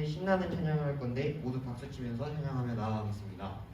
신나는 찬양을 할 건데 모두 박수 치면서 찬양하며 나아가겠습니다.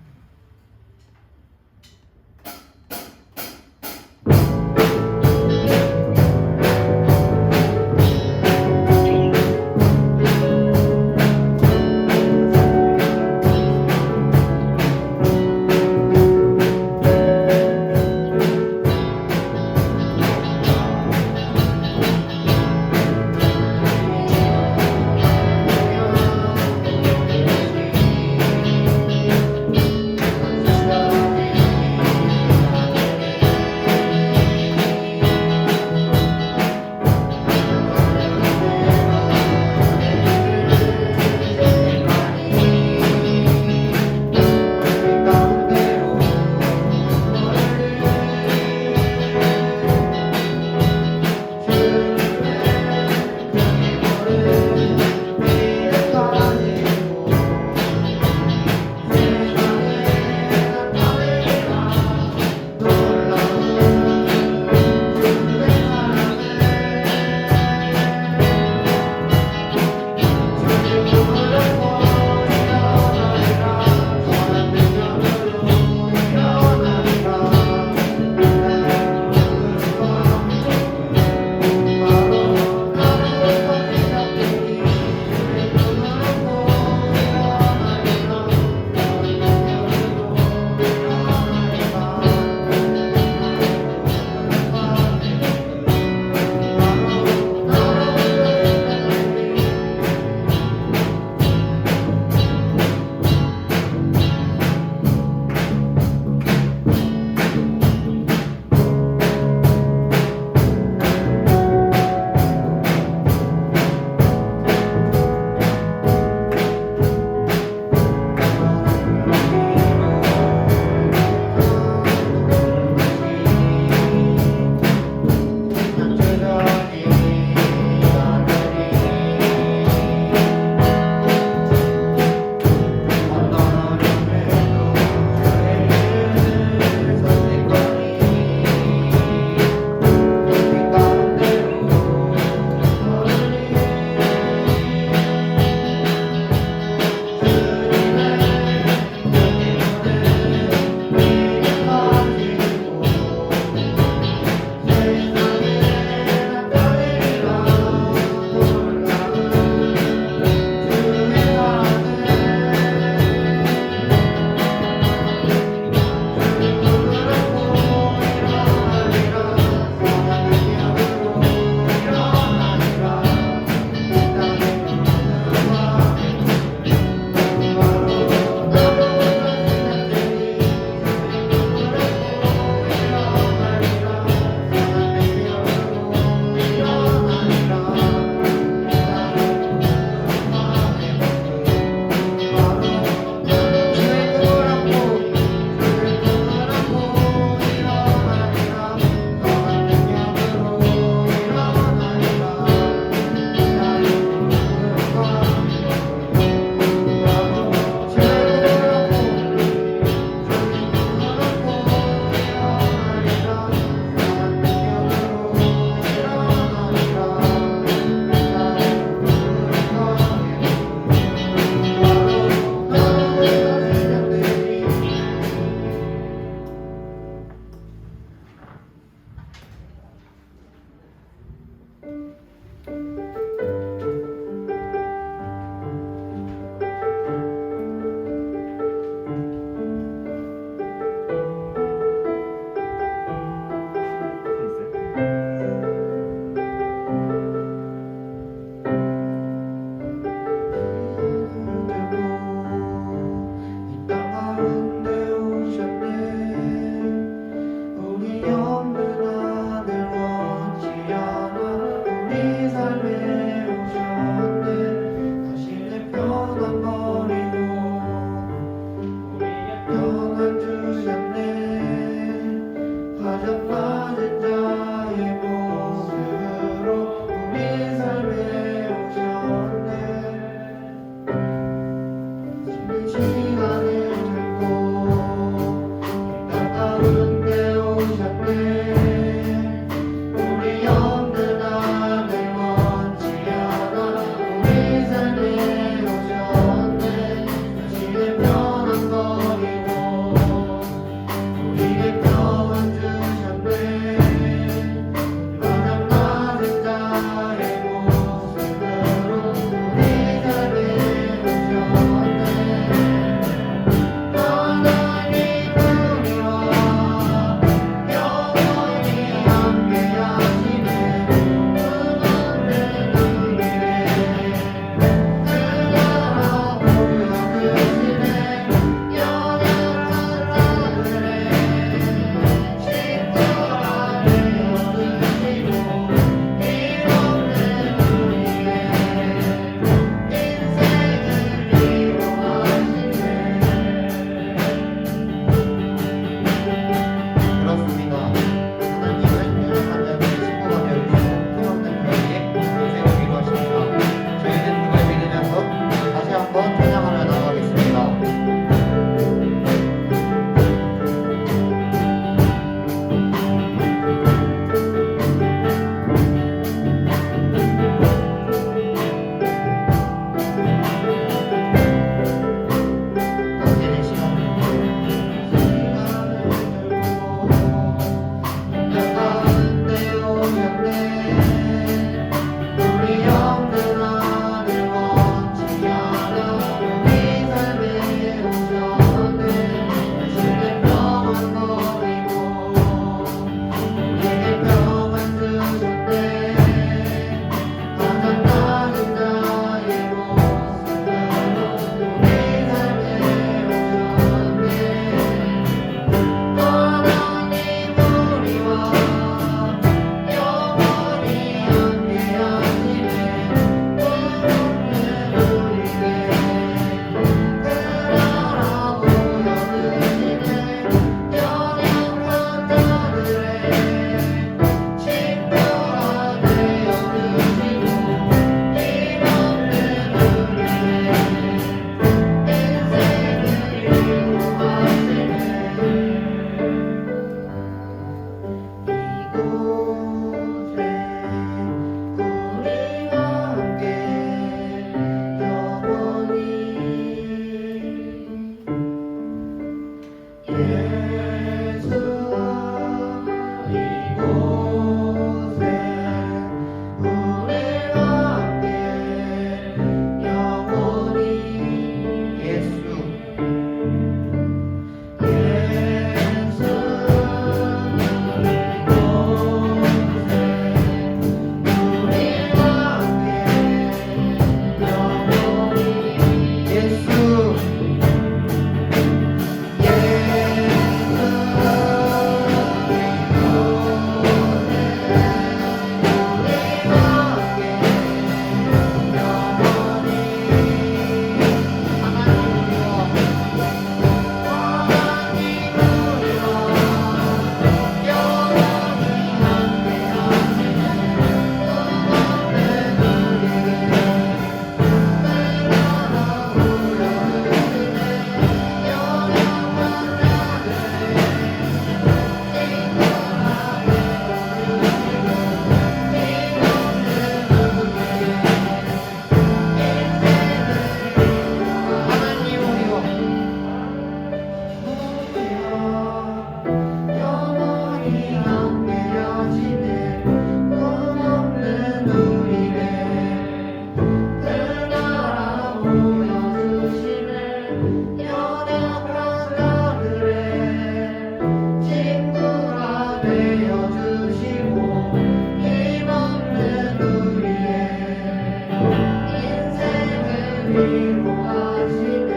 위로하시네.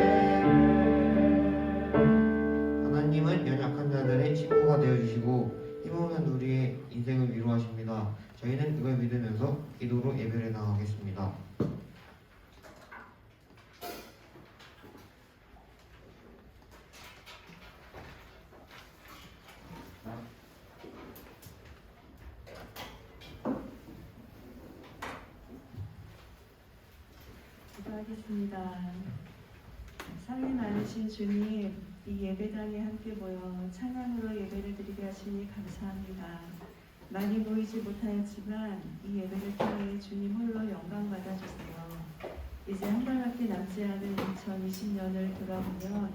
하나님은 연약한 자들의 친구가 되어주시고 힘없는 우리의 인생을 위로하십니다. 저희는 이걸 믿으면서 기도로 예배를 나가겠습니다. 기도하겠습니다. 사랑이 많으신 주님, 이 예배당에 함께 모여 찬양으로 예배를 드리게 하시니 감사합니다. 많이 모이지 못하였지만 이 예배를 통해 주님 홀로 영광 받아주세요. 이제 한 달밖에 남지 않은 2020년을 돌아보면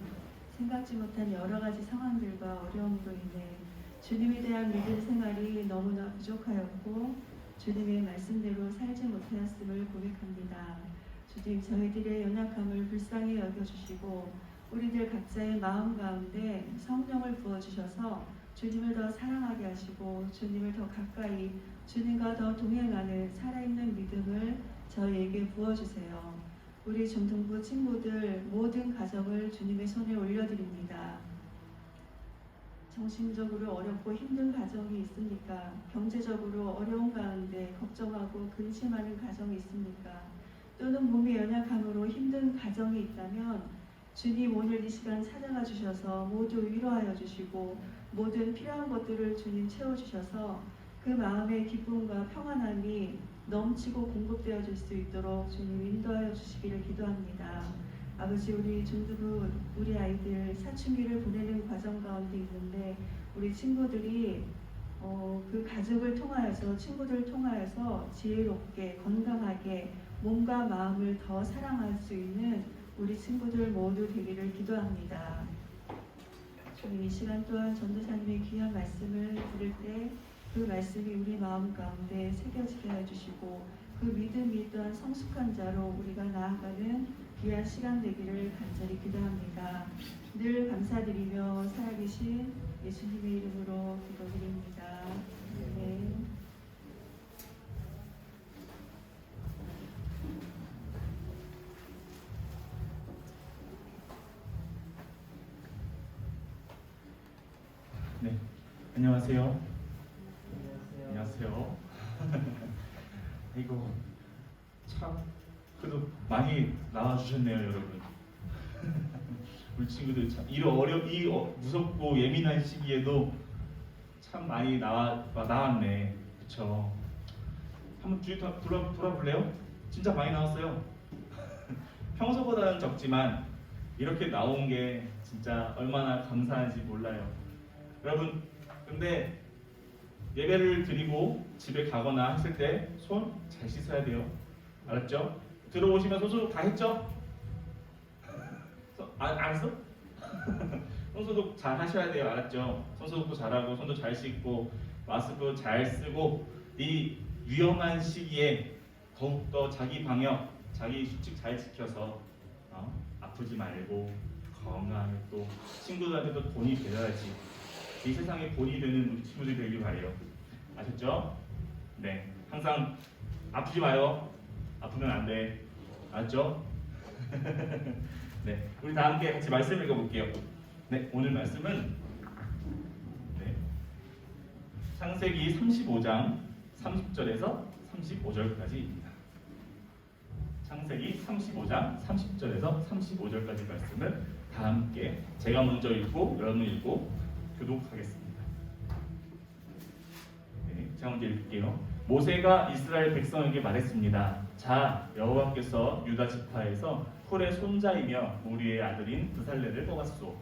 생각지 못한 여러 가지 상황들과 어려움으로 인해 주님에 대한 믿음 생활이 너무나 부족하였고 주님의 말씀대로 살지 못하였음을 고백합니다. 주님, 저희들의 연약함을 불쌍히 여겨주시고 우리들 각자의 마음 가운데 성령을 부어주셔서 주님을 더 사랑하게 하시고 주님을 더 가까이 주님과 더 동행하는 살아있는 믿음을 저희에게 부어주세요. 우리 중등부 친구들 모든 가정을 주님의 손에 올려드립니다. 정신적으로 어렵고 힘든 가정이 있습니까? 경제적으로 어려운 가운데 걱정하고 근심하는 가정이 있습니까? 또는 몸의 연약함으로 힘든 가정이 있다면 주님 오늘 이 시간 찾아가 주셔서 모두 위로하여 주시고 모든 필요한 것들을 주님 채워주셔서 그 마음의 기쁨과 평안함이 넘치고 공급되어 줄 수 있도록 주님 인도하여 주시기를 기도합니다. 아버지, 우리 중등부 우리 아이들 사춘기를 보내는 과정 가운데 있는데 우리 친구들이 그 가족을 통하여서 친구들을 통하여서 지혜롭게 건강하게 몸과 마음을 더 사랑할 수 있는 우리 친구들 모두 되기를 기도합니다. 주님, 이 시간 또한 전도사님의 귀한 말씀을 들을 때 그 말씀이 우리 마음 가운데 새겨지게 해주시고 그 믿음이 또한 성숙한 자로 우리가 나아가는 귀한 시간 되기를 간절히 기도합니다. 늘 감사드리며 살아계신 예수님의 이름으로 기도드립니다. 네. 네, 안녕하세요. 안녕하세요. 이거 참 그래도 많이 나와주셨네요, 여러분. 우리 친구들 참 이 무섭고 예민한 시기에도 참 많이 나왔네, 그렇죠? 한번 주위 돌아볼래요? 진짜 많이 나왔어요. 평소보다는 적지만 이렇게 나온 게 진짜 얼마나 감사한지 몰라요. 여러분, 근데 예배를 드리고 집에 가거나 했을 때 손 잘 씻어야 돼요. 알았죠? 들어오시면 손 소독 다 했죠? 안 했어? 손 소독 잘 하셔야 돼요. 알았죠? 손 소독도 잘하고 손도 잘 씻고 마스크 잘 쓰고 이 위험한 시기에 더욱더 자기 방역, 자기 수칙 잘 지켜서 아프지 말고 건강하게 또 친구들한테도 돈이 되어야지. 이 세상에 본이 되는 우리 친구들이 되길 바래요. 아셨죠? 네, 항상 아프지 마요. 아프면 안 돼. 알았죠? 네, 우리 다 함께 같이 말씀 읽어볼게요. 네, 오늘 말씀은 창세기 35장 30절에서 35절까지입니다. 창세기 35장 30절에서 35절까지 말씀을 다 함께 제가 먼저 읽고 여러분 읽고 교독하겠습니다. 네, 제가 먼저 읽을게요. 모세가 이스라엘 백성에게 말했습니다. 자, 여호와께서 유다 지파에서 훌의 손자이며 우리의 아들인 브살레를 뽑았소.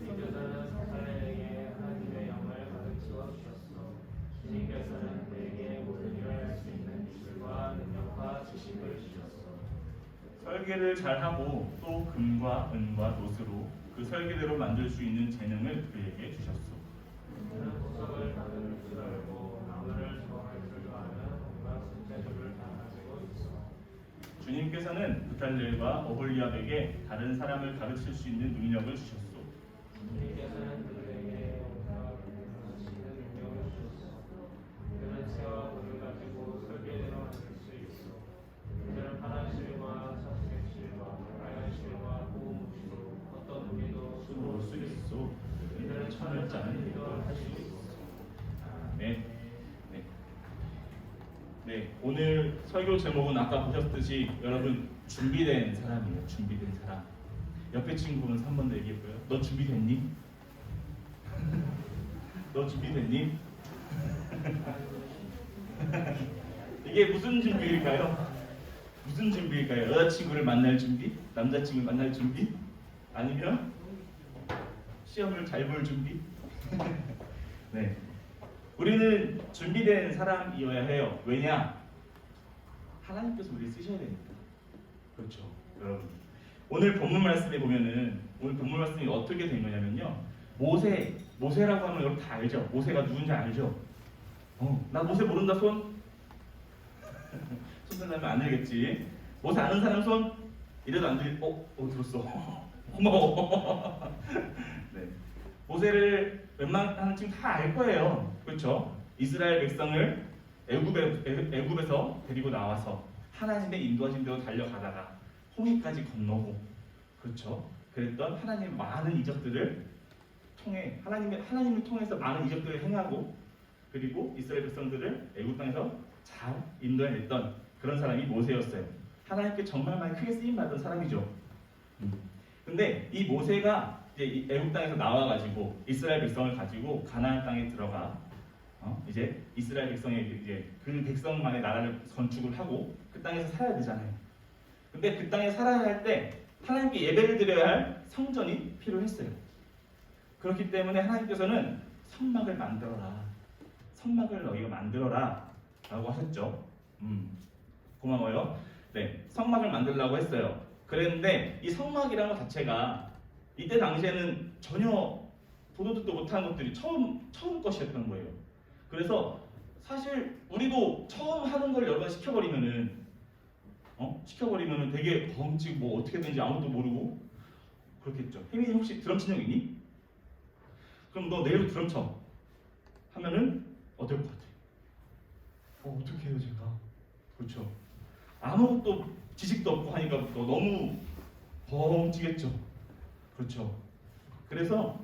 주께서는 사사에게 하나님의 영을 가르쳐 주셨소. 주님께서는 그에게 모든 일을 할 수 있는 기술과 능력과 지식을 주셨소. 설계를 잘하고 또 금과 은과 노스로 그 설계대로 만들 수 있는 재능을 그에게 주셨소. 그는 보석을 다룰 줄 알고 나무를 조각할 줄도 아는 온갖 손재주를 다 가지고 있어. 주님께서는 브살렐과 오홀리압에게 다른 사람을 가르칠 수 있는 능력을 주셨소. 주님께서는 그들에게 용사가 가르치는 능력을 주셨소. 그는 새와 돌을 가지고 설계대로 만들 수 있어. 그들은 파란 실과 청색 실과 네, 오늘 설교 제목은 아까 보셨듯이 여러분 준비된 사람이에요. 준비된 사람. 옆에 친구 보면서 한 번 더 얘기해보요. 너 준비됐니? 너 준비됐니? 이게 무슨 준비일까요? 무슨 준비일까요? 여자친구를 만날 준비? 남자친구를 만날 준비? 아니면 시험을 잘 볼 준비? 네, 우리는 준비된 사람이어야 해요. 왜냐? 하나님께서 우리를 쓰셔야 되니까. 그렇죠, 여러분. 오늘 본문 말씀에 보면은 오늘 본문 말씀이 어떻게 된 거냐면요. 모세라고 하면 여러분 다 알죠? 모세가 누군지 알죠? 나 모세 모른다 손? 손 들면 안 들겠지. 모세 아는 사람 손? 이래도 안 들리. 들었어. 고마워. 네. 모세를 웬만한 지금 다 알 거예요. 그렇죠? 이스라엘 백성을 애굽에서 데리고 나와서 하나님의 인도하신 대로 달려가다가 홍해까지 건너고, 그렇죠? 그랬던 하나님의 많은 이적들을 통해 하나님을 통해서 많은 이적들을 행하고, 그리고 이스라엘 백성들을 애굽 땅에서 잘 인도해냈던 그런 사람이 모세였어요. 하나님께 정말 많이 크게 쓰임 받은 사람이죠. 근데 이 모세가 이제 애굽 땅에서 나와가지고 이스라엘 백성을 가지고 가나안 땅에 들어가 이제 이스라엘 백성의 이제 그 백성만의 나라를 건축을 하고 그 땅에서 살아야 되잖아요. 근데 그 땅에 살아야 할 때 하나님께 예배를 드려야 할 성전이 필요했어요. 그렇기 때문에 하나님께서는 성막을 만들어라. 성막을 너희가 만들어라 라고 하셨죠. 고마워요. 네, 성막을 만들라고 했어요. 그랬는데 이 성막이라는 것 자체가 이때 당시에는 전혀 보도 듣도 못한 것들이 처음 것이었던 거예요. 그래서 사실 우리도 처음 하는 걸 여러 번 시켜버리면은 되게 범칙 뭐 어떻게 되는지 아무것도 모르고 그렇겠죠. 혜민이 혹시 드럼 친 적 있니? 그럼 너 내일 드럼 쳐 하면은 어떨 것 같아? 어떻게 해요 제가? 그렇죠. 아무것도 지식도 없고 하니까 너무 범칙했죠. 그렇죠. 그래서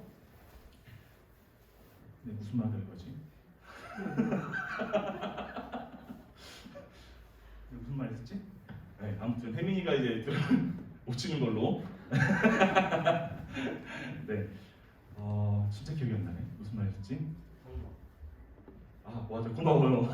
무슨 말을 할 거지? 무슨 말 했지? 네, 아무튼 혜민이가 이제 못 치는 걸로. 네, 진짜 기억이 안 나네. 무슨 말 했지? 맞아, 고마워요.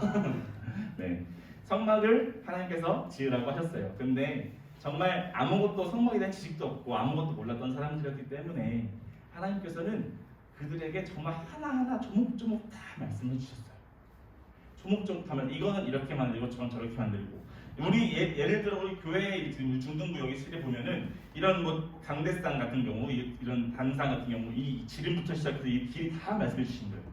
네, 성막을 하나님께서 지으라고 하셨어요. 근데 정말 아무것도 성막에 대한 지식도 없고 아무것도 몰랐던 사람들이었기 때문에 하나님께서는 그들에게 정말 하나하나 조목조목 다 말씀해 주셨어요. 조목조목 하면 이거는 이렇게 만들고 저건 저렇게 만들고. 우리 예를 들어 우리 교회 중등부 여기 실에 보면은 이런 뭐 강대상 같은 경우 이런 단상 같은 경우 이 지름부터 시작해서 이 길이 다 말씀해 주신 거예요.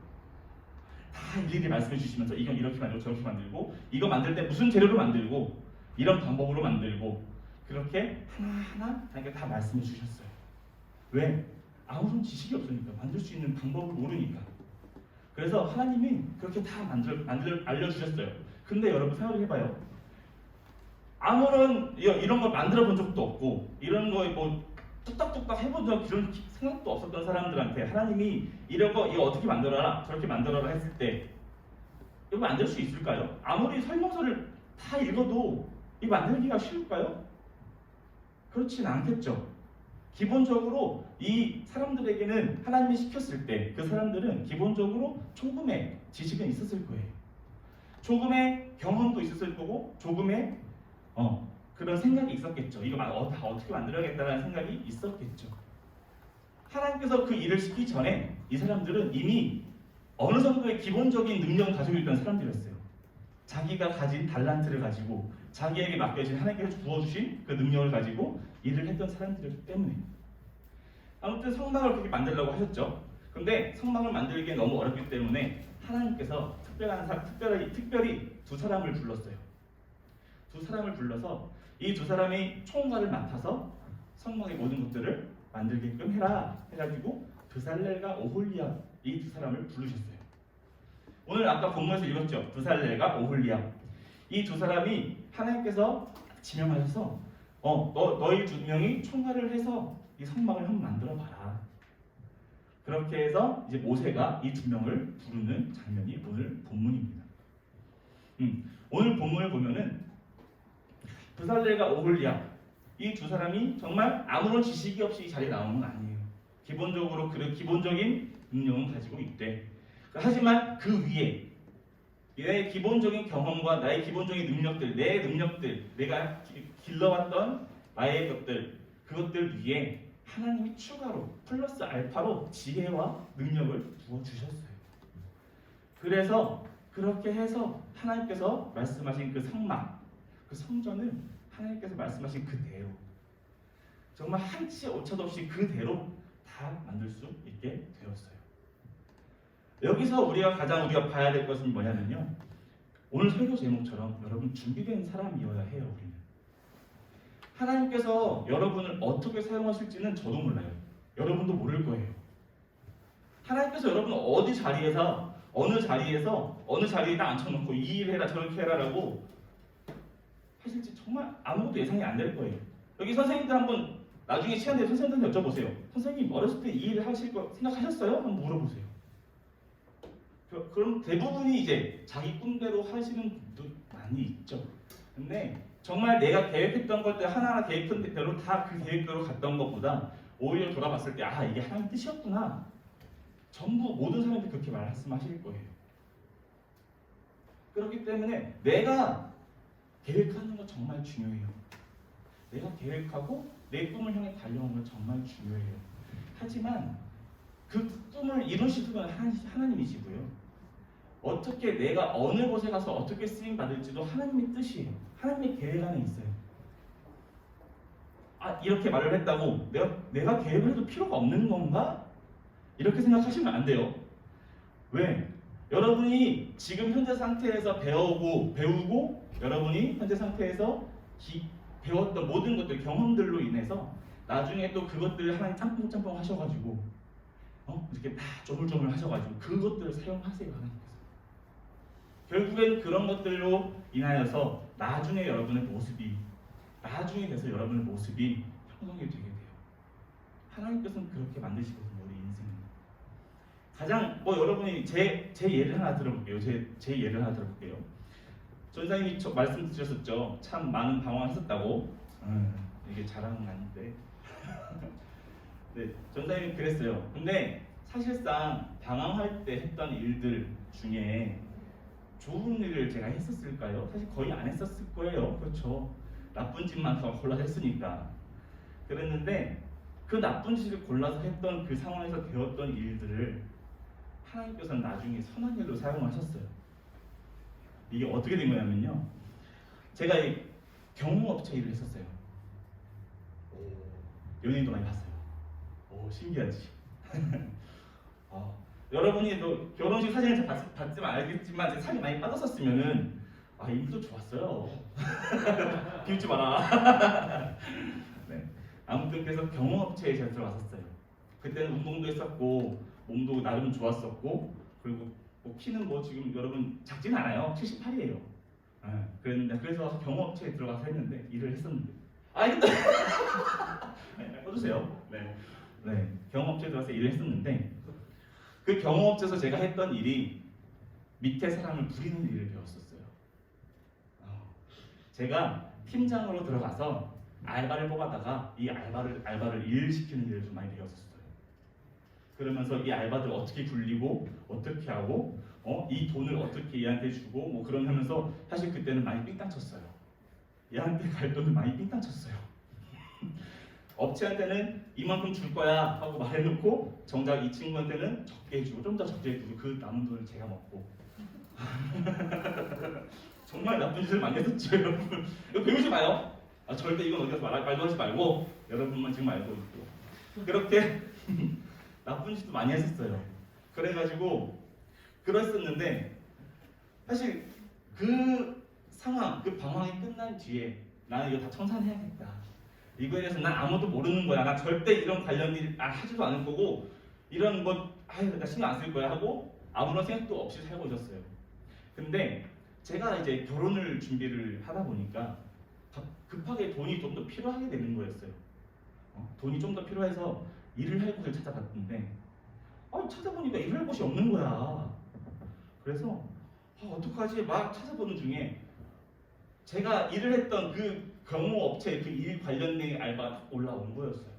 다 일일이 말씀해 주시면서 이건 이렇게 만들고 저렇게 만들고 이거 만들 때 무슨 재료로 만들고 이런 방법으로 만들고 그렇게 하나하나 하나님께 다 말씀해 주셨어요. 왜? 아무런 지식이 없으니까 만들 수 있는 방법을 모르니까. 그래서 하나님이 그렇게 다 알려주셨어요. 근데 여러분 생각을 해봐요. 아무런 이런 걸 만들어 본 적도 없고 이런 거에 뭐 뚝딱뚝딱 해본 적 그런 생각도 없었던 사람들한테 하나님이 이거 어떻게 만들어라 저렇게 만들어라 했을 때 이거 만들 수 있을까요? 아무리 설명서를 다 읽어도 이거 만들기가 쉬울까요? 그렇진 않겠죠. 기본적으로 이 사람들에게는 하나님이 시켰을 때 그 사람들은 기본적으로 조금의 지식은 있었을 거예요. 조금의 경험도 있었을 거고 조금의 그런 생각이 있었겠죠. 이거 다 어떻게 만들어야겠다는 생각이 있었겠죠. 하나님께서 그 일을 시키기 전에 이 사람들은 이미 어느 정도의 기본적인 능력을 가지고 있던 사람들이었어요. 자기가 가진 달란트를 가지고 자기에게 맡겨진 하나님께서 부어주신 그 능력을 가지고 일을 했던 사람들이었기 때문에 아무튼 성막을 그렇게 만들려고 하셨죠. 근데 성막을 만들기엔 너무 어렵기 때문에 하나님께서 특별히 두 사람을 불렀어요. 두 사람을 불러서 이 두 사람이 총괄을 맡아서 성막의 모든 것들을 만들게끔 해라 해가지고 드살렐과 오홀리압 이 두 사람을 부르셨어요. 오늘 아까 본문에서 읽었죠. 드살렐과 오홀리압 이 두 사람이 하나님께서 지명하셔서 너희 두 명이 총괄을 해서 이 성막을 한번 만들어 봐라. 그렇게 해서 이제 모세가 이 두 명을 부르는 장면이 오늘 본문입니다. 오늘 본문을 보면은 부살렐과 오홀리압 이 두 사람이 정말 아무런 지식이 없이 이 자리에 나오는 건 아니에요. 기본적으로 그 기본적인 능력은 가지고 있대. 하지만 그 위에 내 기본적인 경험과 나의 기본적인 능력들, 내 능력들, 내가 길러왔던 나의 것들, 그것들 위에 하나님이 추가로 플러스 알파로 지혜와 능력을 부어주셨어요. 그래서 그렇게 해서 하나님께서 말씀하신 그 성막, 그 성전을 하나님께서 말씀하신 그대로 정말 한치 오차도 없이 그대로 다 만들 수 있게 되었어요. 여기서 우리가 봐야 될 것은 뭐냐면요, 오늘 설교 제목처럼 여러분 준비된 사람이어야 해요. 우리는 하나님께서 여러분을 어떻게 사용하실지는 저도 몰라요. 여러분도 모를 거예요. 하나님께서 여러분을 어느 자리에다 앉혀놓고 이 일 해라 저렇게 해라라고 하실지 정말 아무것도 예상이 안 될 거예요. 여기 선생님들 한번 나중에 시간 되면 선생님들한테 여쭤보세요. 선생님 어렸을 때 이 일을 하실 거 생각하셨어요? 한번 물어보세요. 그럼 대부분이 이제 자기 꿈대로 하시는 분도 많이 있죠. 근데 정말 내가 계획했던 것들 하나하나 계획한 대로 다 그 계획대로 갔던 것보다 오히려 돌아봤을 때 아 이게 하나님 뜻이었구나. 전부 모든 사람들이 그렇게 말씀하실 거예요. 그렇기 때문에 내가 계획하는 거 정말 중요해요. 내가 계획하고 내 꿈을 향해 달려오는 건 정말 중요해요. 하지만 그 꿈을 이루시는 건 하나님이시고요. 어떻게 내가 어느 곳에 가서 어떻게 쓰임 받을지도 하나님의 뜻이에요. 하나님의 계획 안에 있어요. 아 이렇게 말을 했다고 내가 계획을 해도 필요가 없는 건가? 이렇게 생각하시면 안 돼요. 왜? 여러분이 지금 현재 상태에서 배우고 여러분이 현재 상태에서 배웠던 모든 것들 경험들로 인해서 나중에 또 그것들을 하나님 짬뽕 하셔가지고 이렇게 다 조물조물 하셔가지고 그것들을 사용하세요. 하나님께서 결국엔 그런 것들로 인하여서 나중에 돼서 여러분의 모습이 형성이 되게 돼요. 하나님께서는 그렇게 만드시거든요. 우리 인생은 가장 여러분이 제 예를 하나 들어볼게요. 제 예를 하나 들어볼게요. 전사님이 말씀 드렸었죠. 참 많은 방황했었다고. 이게 자랑은 아닌데. 네, 전사님이 그랬어요. 근데 사실상 방황할 때 했던 일들 중에 좋은 일을 제가 했었을까요? 사실 거의 안 했었을 거예요. 그렇죠. 나쁜 짓만 더 골라서 했으니까. 그랬는데 그 나쁜 짓을 골라서 했던 그 상황에서 배웠던 일들을 하나님께서는 나중에 선한 일로 사용하셨어요. 이게 어떻게 된 거냐면요. 제가 이 경호업체 일을 했었어요. 연예인도 많이 봤어요. 신기하지. 여러분이 또 결혼식 사진을 봤지만 알겠지만 제 살이 많이 빠졌었으면은 인기도 좋았어요. 비웃지 마라. 네. 아무튼 그래서 경호업체에 제가 들어갔었어요. 그때는 운동도 했었고 몸도 나름 좋았었고 그리고 키는 지금 여러분 작진 않아요. 78이에요. 그랬는데 그래서 경호업체에 들어가서 했는데 일을 했었는데 이거 네, 꺼주세요. 네, 경호업체에 들어가서 일을 했었는데 그 경호업체에서 제가 했던 일이 밑에 사람을 부리는 일을 배웠었어요. 제가 팀장으로 들어가서 알바를 뽑아다가 이 알바를 일시키는 일을 좀 많이 배웠었어요. 그러면서 이 알바들 어떻게 굴리고 어떻게 하고 이 돈을 어떻게 얘한테 주고 그러면서 사실 그때는 많이 삥땅 쳤어요. 얘한테 갈 돈을 많이 삥땅 쳤어요. 업체한테는 이만큼 줄 거야 하고 말해놓고 정작 이 친구한테는 적게 해주고 좀 더 적게 해주고 그 남은 돈을 제가 먹고 정말 나쁜 짓을 많이 했었죠. 여러분 이거 배우지 마요. 절대 이건 어디서 말도 하지 말고 여러분만 지금 알고 있고 그렇게 나쁜 짓도 많이 했었어요. 그래가지고 그랬었는데 사실 그 상황, 그 방황이 끝난 뒤에 나는 이거 다 청산해야겠다. 이거에 대해서 난 아무도 모르는 거야. 나 절대 이런 관련 일 하지도 않을 거고 이런 나 신경 안 쓸 거야 하고 아무런 생각도 없이 살고 있었어요. 근데 제가 이제 결혼을 준비를 하다 보니까 급하게 돈이 좀 더 필요하게 되는 거였어요. 돈이 좀 더 필요해서 일을 할 곳을 찾아봤는데 찾아보니까 일을 할 곳이 없는 거야. 그래서 어떡하지? 막 찾아보는 중에 제가 일을 했던 그 경호업체 그 일 관련된 알바가 딱 올라온 거였어요.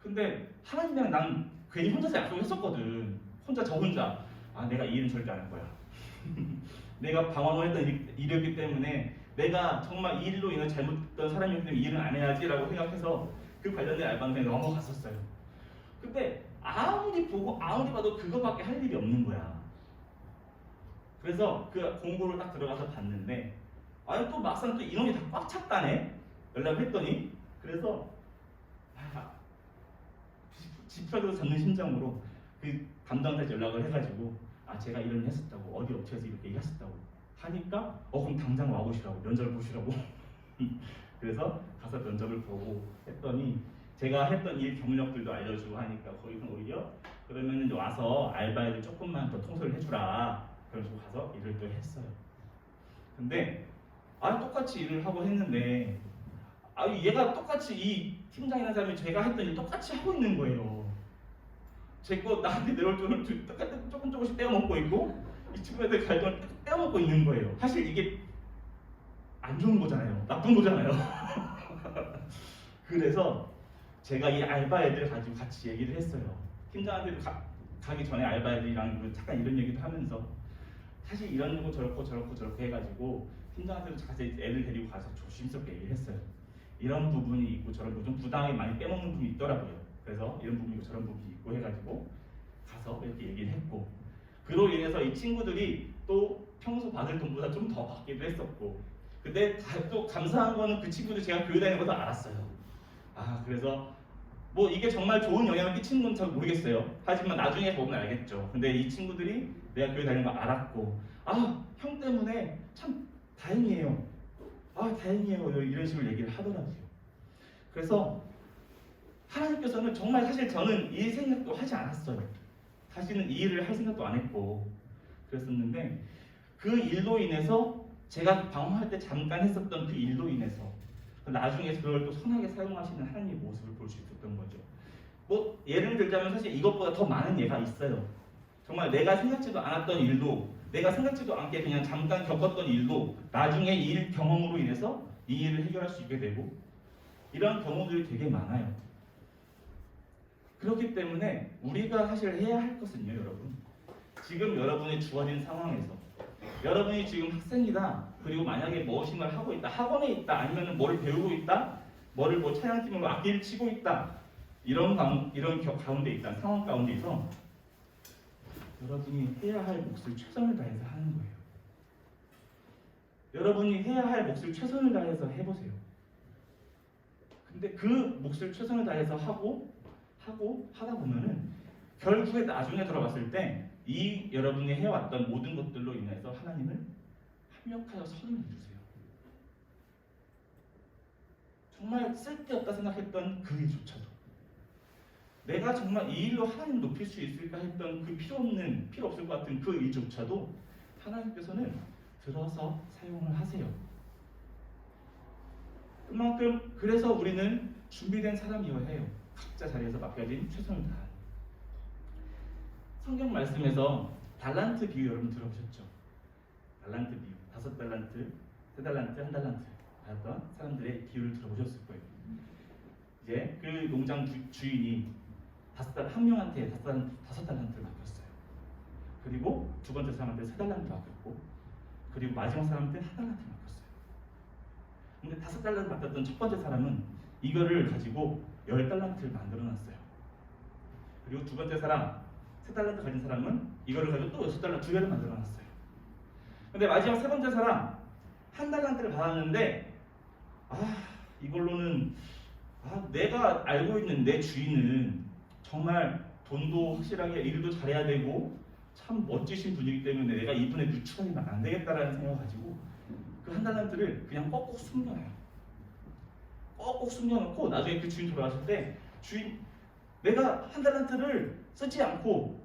근데 하나님이랑 난 괜히 혼자서 약속을 했었거든. 저 혼자. 내가 이 일은 절대 안 할 거야. 내가 방황을 했던 일이었기 때문에 내가 정말 이 일로 인해 잘못했던 사람이기 때문에 이 일은 안 해야지라고 생각해서 그 관련된 알바는 그냥 넘어갔었어요. 근데 아무리 보고 아무리 봐도 그거밖에 할 일이 없는 거야. 그래서 그 공고를 딱 들어가서 봤는데 또 막상 또 인원이 다 꽉 찼다네. 연락을 했더니 그래서 지푸라기로 잡는 심정으로 그 담당자한테 연락을 해가지고 제가 이런 일 했었다고 어디 업체에서 이렇게 얘기했었다고 하니까 그럼 당장 와보시라고 면접을 보시라고 그래서 가서 면접을 보고 했더니 제가 했던 일 경력들도 알려주고 하니까 거기서 오히려 그러면 와서 알바를 조금만 더 통솔을 해주라 그래서 가서 일을 또 했어요. 근데 똑같이 일을 하고 했는데 얘가 똑같이 이 팀장이라는 사람이 제가 했던 일 똑같이 하고 있는 거예요. 제 거 나한테 내려올 돈을 조금씩 떼어먹고 있고 이 친구한테 갈 돈을 떼어먹고 있는 거예요. 사실 이게 안 좋은 거잖아요. 나쁜 거잖아요. 그래서 제가 이 알바 애들 가지고 같이 얘기를 했어요. 팀장한테도 가기 전에 알바 애들이랑 잠깐 이런 얘기도 하면서 사실 이런 거 저렇게 해가지고 팀장한테도 같이 애들 데리고 가서 조심스럽게 얘기를 했어요. 이런 부분이 있고 저런 부분 좀 부당하게 많이 빼먹는 부분이 있더라고요. 그래서 이런 부분이 있고 저런 부분이 있고 해가지고 가서 이렇게 얘기를 했고 그로 인해서 이 친구들이 또 평소 받을 돈보다 좀 더 받기도 했었고 근데 또 감사한 거는 그 친구들 제가 교회 다니는 것도 알았어요. 그래서 뭐 이게 정말 좋은 영향을 끼치는 건 잘 모르겠어요. 하지만 나중에 보면 알겠죠. 근데 이 친구들이 내가 교회 다니는 거 알았고 형 때문에 참 다행이에요. 다행이에요. 이런 식으로 얘기를 하더라고요. 그래서 하나님께서는 정말 사실 저는 이 생각도 하지 않았어요. 다시는 이 일을 할 생각도 안 했고 그랬었는데 그 일로 인해서 제가 방황할 때 잠깐 했었던 그 일로 인해서 나중에 그걸 또 선하게 사용하시는 하나님의 모습을 볼 수 있었던 거죠. 뭐 예를 들자면 사실 이것보다 더 많은 예가 있어요. 정말 내가 생각지도 않았던 일도 내가 생각지도 않게 그냥 잠깐 겪었던 일도 나중에 일 경험으로 인해서 이 일을 해결할 수 있게 되고 이런 경우들이 되게 많아요. 그렇기 때문에 우리가 사실 해야 할 것은요, 여러분. 지금 여러분이 주어진 상황에서 여러분이 지금 학생이다. 그리고 만약에 무엇인가를 하고 있다. 학원에 있다. 아니면 뭐를 배우고 있다. 뭐를 뭐 찬양팀으로 악기를 치고 있다. 이런 가운데 있다. 상황 가운데서 여러분이 해야 할 몫을 최선을 다해서 하는 거예요. 여러분이 해야 할 몫을 최선을 다해서 해보세요. 근데 그 몫을 최선을 다해서 하다 보면은 결국에 나중에 돌아봤을 때 이 여러분이 해왔던 모든 것들로 인해서 하나님을 합력하여 선을 주세요. 정말 쓸데없다 생각했던 그 일조차도 내가 정말 이 일로 하나님을 높일 수 있을까 했던 그 필요 없을 것 같은 그 일조차도 하나님께서는 들어서 사용을 하세요. 그만큼 그래서 우리는 준비된 사람이어야 해요. 각자 자리에서 맡겨진 최선을 다하는. 성경 말씀에서 달란트 비유 여러분 들어보셨죠? 달란트 비유, 5달란트, 3달란트, 1달란트 받았던 사람들의 비유를 들어보셨을 거예요. 이제 그 농장 주인이 한 명한테 5달란트를 맡겼어요. 그리고 두 번째 사람한테 3달란트 맡겼고, 그리고 마지막 사람한테 1달란트 맡겼어요. 근데 5달란트 맡았던 첫 번째 사람은 이거를 가지고 10달란트를 만들어놨어요. 그리고 두 번째 사람 3달란트 가진 사람은 이거를 가지고 또 6달란트 2배를 만들어놨어요. 근데 마지막 세 번째 사람 1달란트를 받았는데 이걸로는 내가 알고 있는 내 주인은 정말 돈도 확실하게 일도 잘해야 되고 참 멋지신 분이기 때문에 내가 이분의 누추하면 안 되겠다라는 생각을 가지고 그 1달란트를 그냥 꼭꼭 숨겨놔요. 꼭꼭 숨겨놓고 나중에 그 주인 돌아가실 때 주인 내가 1달란트를 쓰지 않고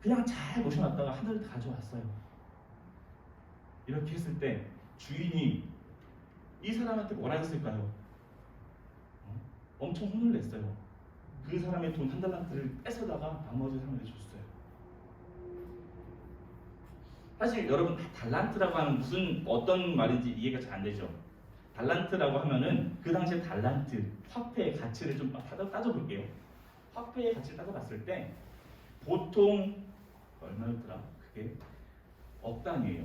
그냥 잘 모셔놨다가 1달란트 가져왔어요. 이렇게 했을 때 주인이 이 사람한테 뭐라 했을까요? 엄청 혼을 냈어요. 그 사람의 돈 1달란트를 뺏어다가 나머지 사람한테 줬어요. 사실 여러분 달란트라고 하면 무슨 어떤 말인지 이해가 잘 안 되죠. 달란트라고 하면은 그 당시에 달란트 화폐의 가치를 좀 따져볼게요. 화폐의 가치를 따져봤을 때 보통 얼마였더라? 그게 억 단위예요.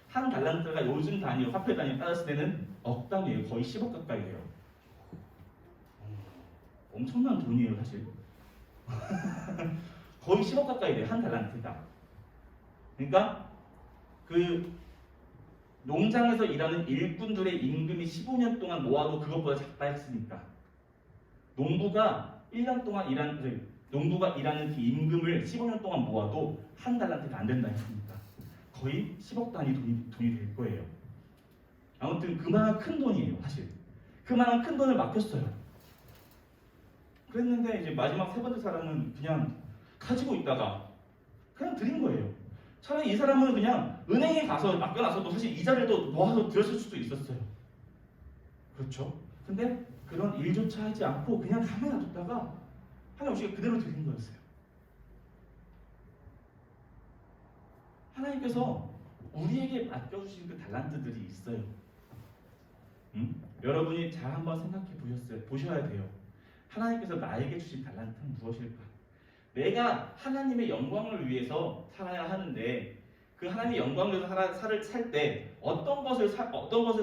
한 달란트가 요즘 단위로 화폐 단위 따졌을 때는 억 단위예요. 거의 10억 가까이예요. 엄청난 돈이에요, 사실. 거의 10억 가까이 돼요, 한 달란트가. 그러니까 그 농장에서 일하는 일꾼들의 임금이 15년 동안 모아도 그것보다 작다 했으니까 농부가 1년 동안 농부가 일하는 그 임금을 15년 동안 모아도 한 달란트가 안 된다 했으니까 거의 10억 단위 돈이 될 거예요. 아무튼 그만한 큰 돈이에요, 사실. 그만한 큰 돈을 맡겼어요. 그랬는데 이제 마지막 세 번째 사람은 그냥 가지고 있다가 그냥 드린 거예요. 차라리 이 사람은 그냥 은행에 가서 맡겨놔서도 사실 이자를 또 모아서 드렸을 수도 있었어요. 그렇죠? 근데 그런 일조차 하지 않고 그냥 가만히 놔뒀다가 하나님 오시게 그대로 드린 거였어요. 하나님께서 우리에게 맡겨주신 그 달란트들이 있어요. 여러분이 잘 한번 생각해 보셔야 돼요. 하나님께서 나에게 주신 달란트는 무엇일까? 내가 하나님의 영광을 위해서 살아야 하는데 그 하나님의 영광을 위해서 살 때 어떤 것을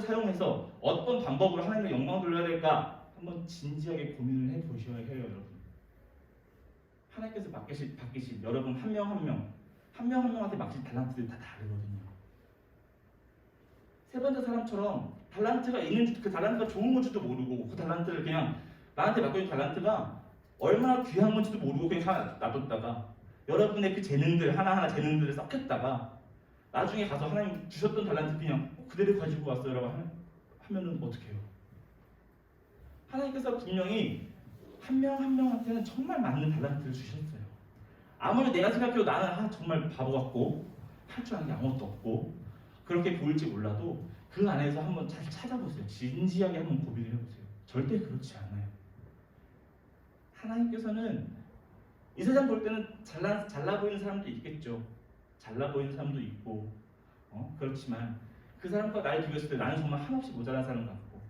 사용해서 어떤 방법으로 하나님의 영광을 돌려야 될까? 한번 진지하게 고민을 해 보셔야 해요, 여러분. 하나님께서 맡기신 여러분 한 명 한 명한테 맡긴 달란트들이 다 다르거든요. 세 번째 사람처럼 달란트가 있는 그 달란트가 좋은 건지도 모르고 그 달란트를 그냥 나한테 맡겨진 달란트가 얼마나 귀한 건지도 모르고 그냥 놔뒀다가 여러분의 그 재능들 하나하나 재능들을 썩혔다가 나중에 가서 하나님 주셨던 달란트 그냥 그대로 가지고 왔어요라고 하면은 어떡해요? 하나님께서 분명히 한 명 한 명한테는 정말 맞는 달란트를 주셨어요. 아무리 내가 생각해도 나는 정말 바보 같고 할 줄 아는 게 아무것도 없고 그렇게 보일지 몰라도 그 안에서 한번 잘 찾아보세요. 진지하게 한번 고민을 해보세요. 절대 그렇지 않아요. 하나님께서는 이 세상 볼 때는 잘나 보이는 사람도 있겠죠. 잘나 보이는 사람도 있고 그렇지만 그 사람과 나를 비교했을 때 나는 정말 한없이 모자란 사람 같고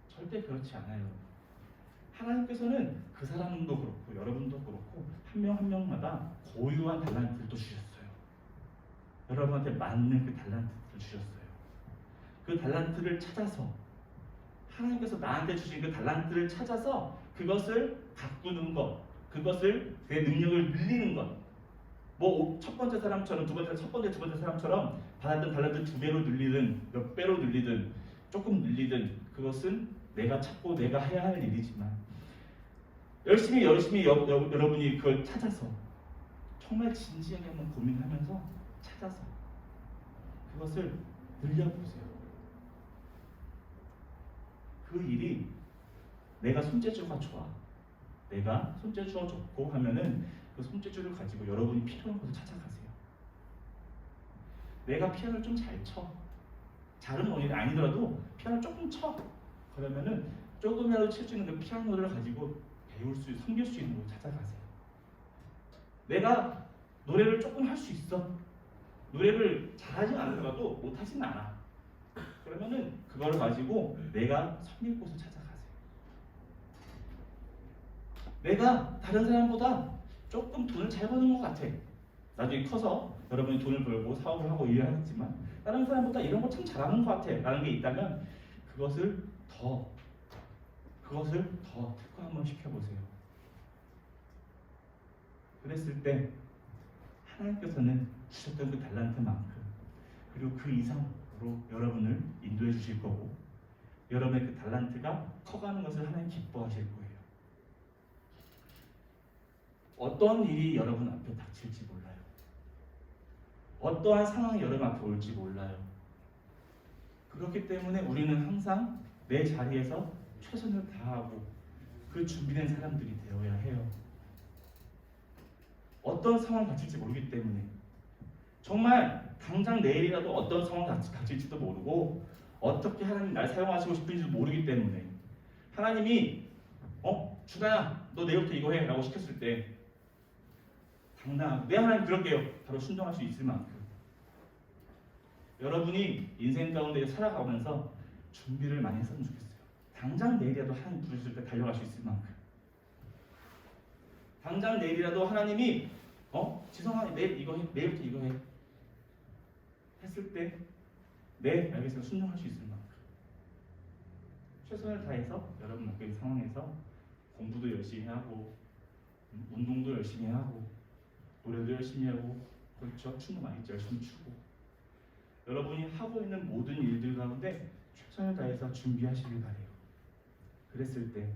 절대 그렇지 않아요. 하나님께서는 그 사람도 그렇고 여러분도 그렇고 한 명 한 명마다 고유한 달란트를 또 주셨어요. 여러분한테 맞는 그 달란트를 주셨어요. 그 달란트를 찾아서 하나님께서 나한테 주신 그 달란트를 찾아서 그것을 가꾸는 것, 그것을 내 능력을 늘리는 것. 뭐 첫 번째 사람처럼 두 번째 사람처럼 받았던 달란트 2배로 늘리든 몇 배로 늘리든 조금 늘리든 그것은 내가 찾고 내가 해야 할 일이지만 열심히 여러분이 그걸 찾아서 정말 진지하게 한번 고민하면서 찾아서 그것을 늘려보세요. 그 일이 내가 손재주가 좋아. 내가 손재주가 좋고 하면은 그 손재주를 가지고 여러분이 필요한 것을 찾아가세요. 내가 피아노를 좀 잘 쳐. 잘은 원인이 아니더라도 피아노를 조금 쳐. 그러면은 조금이라도 칠 수 있는 그 피아노를 가지고 섬길 수 있는 곳을 찾아가세요. 내가 노래를 조금 할 수 있어. 노래를 잘하진 않더라도 못하진 않아. 그러면은 그거를 가지고 내가 섬길 곳을 찾아가세요. 내가 다른 사람보다 조금 돈을 잘 버는 것 같아. 나중에 커서 여러분이 돈을 벌고 사업을 하고 일을 하겠지만 다른 사람보다 이런 거 참 잘하는 것 같아 라는 게 있다면 그것을 더 특화 한번 시켜보세요. 그랬을 때 하나님께서는 주셨던 그 달란트만큼 그리고 그 이상으로 여러분을 인도해 주실 거고 여러분의 그 달란트가 커가는 것을 하나님 기뻐하실 거예요. 어떤 일이 여러분 앞에 닥칠지 몰라요. 어떠한 상황이 여러분 앞에 올지 몰라요. 그렇기 때문에 우리는 항상 내 자리에서 최선을 다하고 그 준비된 사람들이 되어야 해요. 어떤 상황이 닥칠지 모르기 때문에 정말 당장 내일이라도 어떤 상황이 닥칠지도 모르고 어떻게 하나님 날 사용하시고 싶은지도 모르기 때문에 하나님이 준아야 너 내일부터 이거 해 라고 시켰을 때 당당하고 네 하나님 그럴게요. 바로 순종할 수 있을 만큼 여러분이 인생 가운데 살아가면서 준비를 많이 했으면 좋겠어요. 당장 내일이라도 하나님 부르실 때 달려갈 수 있을 만큼 당장 내일이라도 하나님이 지성아 내일 이거 해 내일부터 이거 해 했을 때 네 알겠습니다 순종할 수 있을 만큼 최선을 다해서 여러분 맡긴 상황에서 공부도 열심히 하고 운동도 열심히 하고 노래도 열심히 하고 그렇죠 춤도 많이 열심히 추고 여러분이 하고 있는 모든 일들 가운데 최선을 다해서 준비하시길 바래요. 그랬을 때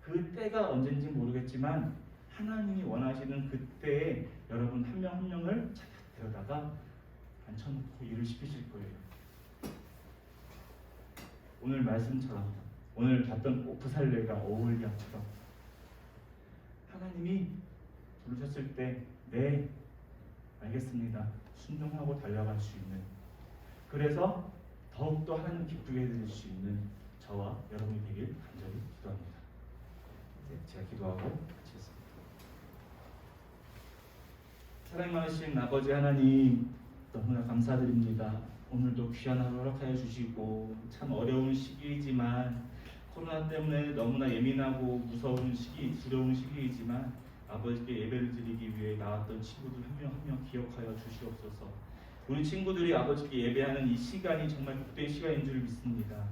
그 때가 언젠지 모르겠지만 하나님이 원하시는 그때에 여러분 한 명 한 명을 데려다가 앉혀놓고 일을 시키실 거예요. 오늘 말씀처럼 오늘 봤던 오프살레가 어울리아처럼 하나님이 부르셨을 때 네 알겠습니다 순종하고 달려갈 수 있는 그래서 더욱더 하나님 기쁘게 해드릴 수 있는 저와 여러분이 되길 간절히 기도합니다. 네, 제가 기도하고 마치겠습니다. 사랑 많으신 아버지 하나님 너무나 감사드립니다. 오늘도 귀한 하루 허락하여 주시고 참 어려운 시기이지만 코로나 때문에 너무나 예민하고 무서운 시기, 두려운 시기이지만 아버지께 예배를 드리기 위해 나왔던 친구들 한 명 한 명 기억하여 주시옵소서. 우리 친구들이 아버지께 예배하는 이 시간이 정말 복된 시간인 줄 믿습니다.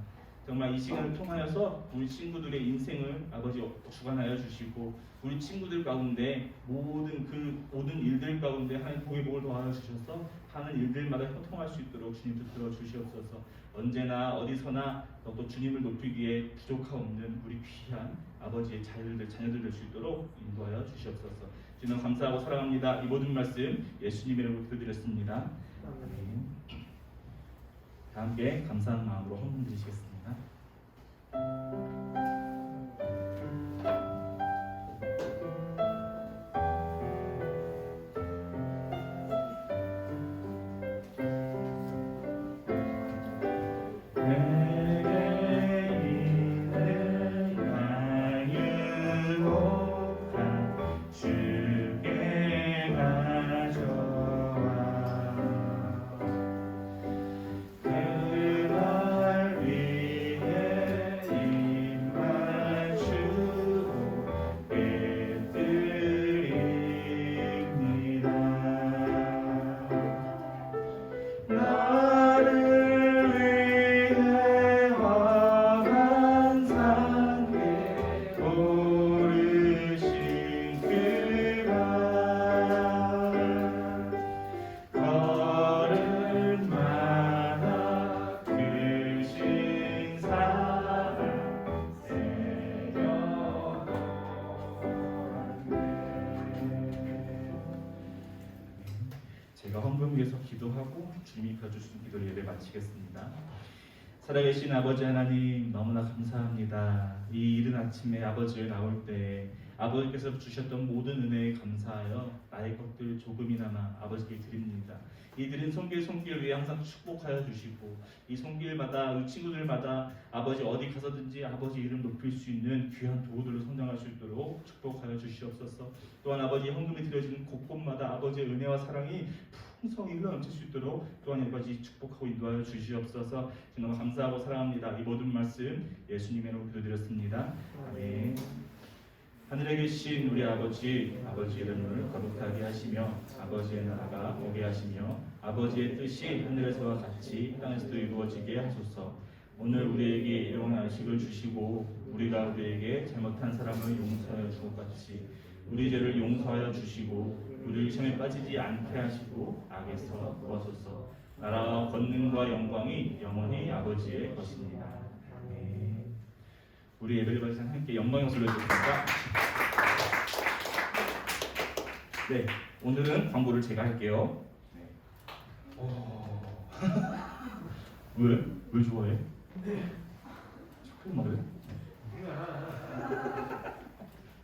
정말 이 시간을 통하여서 우리 친구들의 인생을 아버지 주관하여 주시고 우리 친구들 가운데 모든 일들 가운데 하나님 복의 복을 더하여 주셔서 하는 일들마다 형통할 수 있도록 주님 붙들어 주시옵소서. 언제나 어디서나 또 주님을 높이기에 부족하옵는 우리 귀한 아버지의 자녀들 될 수 있도록 인도하여 주시옵소서. 주님 감사하고 사랑합니다. 이 모든 말씀 예수님의 이름으로 기도드렸습니다. 아멘. 다 함께 감사한 마음으로 헌금 드리시겠습니다. 제가 헌금 위해서 기도하고 주님이 가주신 기도를 예배 마치겠습니다. 살아계신 아버지 하나님 너무나 감사합니다. 이 이른 아침에 아버지를 나올 때 아버지께서 주셨던 모든 은혜에 감사하여 나의 것들 조금이나마 아버지께 드립니다. 이 드린 손길 위에 항상 축복하여 주시고 이 손길마다 우리 친구들마다 아버지 어디 가서든지 아버지 이름 높일 수 있는 귀한 도구들로 성장할 수 있도록 축복하여 주시옵소서. 또한 아버지 헌금이 드려지는 곳곳마다 아버지의 은혜와 사랑이 풍성히 흘러넘칠 수 있도록 또한 아버지 축복하고 인도하여 주시옵소서. 정말 감사하고 사랑합니다. 이 모든 말씀 예수님의 이름으로 기도드렸습니다. 아멘. 하늘에 계신 우리 아버지, 아버지의 이름을 거룩하게 하시며 아버지의 나라가 오게 하시며 아버지의 뜻이 하늘에서와 같이 땅에서도 이루어지게 하소서. 오늘 우리에게 일용할 양식을 주시고 우리가 우리에게 잘못한 사람을 용서하여 준 것 같이 우리 죄를 용서하여 주시고 우리를 시험에 빠지지 않게 하시고 악에서 구하소서. 나라와 권능과 영광이 영원히 아버지의 것입니다. 아멘. 우리 예배를 받으신 함께 영광의 소리를 드립니다. 네, 오늘은 광고를 제가 할게요. 네. 왜 좋아해? 초콜릿 먹을래?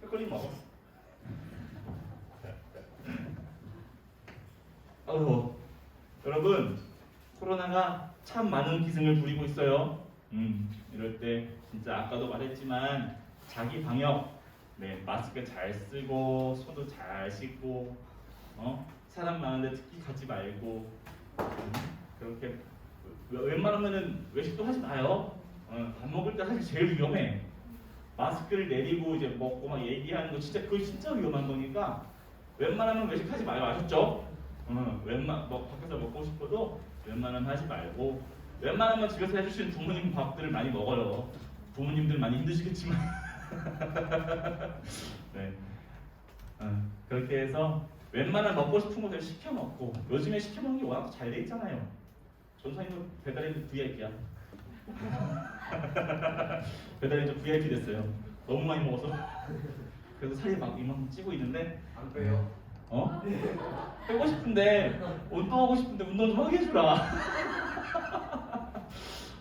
초콜릿 먹어. 여러분, 코로나가 참 많은 기승을 부리고 있어요. 이럴 때 진짜 아까도 말했지만 자기 방역, 네, 마스크 잘 쓰고 손도 잘 씻고 사람 많은데 특히 가지 말고 그렇게 웬만하면은 외식도 하지 마요. 밥 먹을 때 사실 제일 위험해. 마스크를 내리고 이제 먹고 막 얘기하는 거 진짜 그거 진짜 위험한 거니까 웬만하면 외식하지 마요. 아셨죠? 뭐 밖에서 먹고 싶어도 웬만하면 하지 말고 웬만하면 집에서 해주시는 부모님 밥들을 많이 먹어요. 부모님들 많이 힘드시겠지만 네. 그렇게 해서 웬만한 먹고 싶은 것들 시켜 먹고 요즘에 시켜 먹는 게 워낙 잘 돼 있잖아요. 전사님은 배달의 VIP야. 배달의 좀 VIP 됐어요. 너무 많이 먹어서 그래서 살이 막 이만큼 찌고 있는데 안 빼요. 빼고 싶은데 운동하고 싶은데 운동 좀 하게 해주라.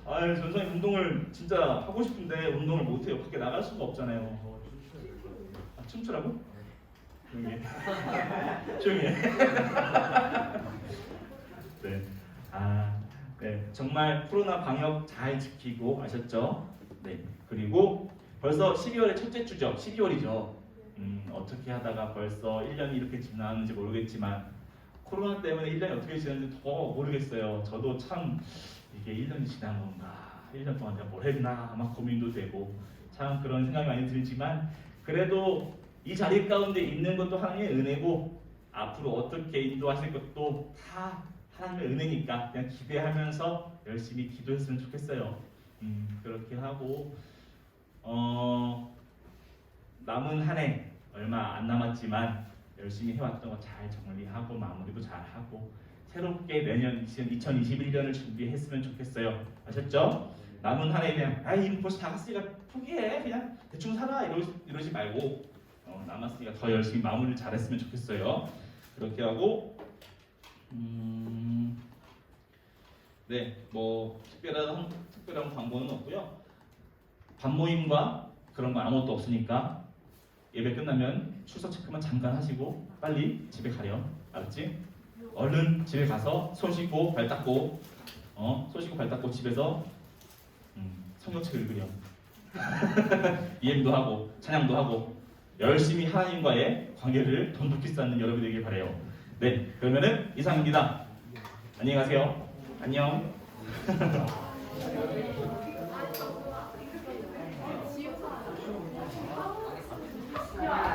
아유 전사님 운동을 진짜 하고 싶은데 운동을 못해요. 밖에 나갈 수가 없잖아요. 춤추라고? 조용히 해. 조용히 해. 네. 네. 정말 코로나 방역 잘 지키고 아셨죠? 네. 그리고 벌써 12월의 첫째 주죠. 12월이죠. 어떻게 하다가 벌써 1년이 이렇게 지나는지 모르겠지만 코로나 때문에 1년이 어떻게 지났는지 더 모르겠어요. 저도 참 이게 1년이 지난 건가 1년 동안 내가 뭘 했나 막 고민도 되고 참 그런 생각이 많이 들지만 그래도 이 자리 가운데 있는 것도 하나님의 은혜고 앞으로 어떻게 인도하실 것도 다 하나님의 은혜니까 그냥 기대하면서 열심히 기도했으면 좋겠어요. 그렇게 하고 남은 한 해 얼마 안 남았지만 열심히 해왔던 거 잘 정리하고 마무리도 잘 하고 새롭게 내년 2021년을 준비했으면 좋겠어요. 아셨죠? 남은 한 해 그냥 이거 벌써 다 갔으니까 포기해 그냥 대충 살아 이러지 말고 남았으니까 더 열심히 마무리를 잘했으면 좋겠어요. 그렇게 하고 네, 뭐 특별한 광고는 없고요. 밥 모임과 그런 거 아무것도 없으니까 예배 끝나면 출석 체크만 잠깐 하시고 빨리 집에 가렴. 알았지? 얼른 집에 가서 손 씻고 발 닦고 손 씻고 발 닦고 집에서 성경책 읽으렴. 이행도 하고 찬양도 하고 열심히 하나님과의 관계를 돈독히 쌓는 여러분이 되길 바래요. 네, 그러면은 이상입니다. 안녕히 가세요. 안녕. 야.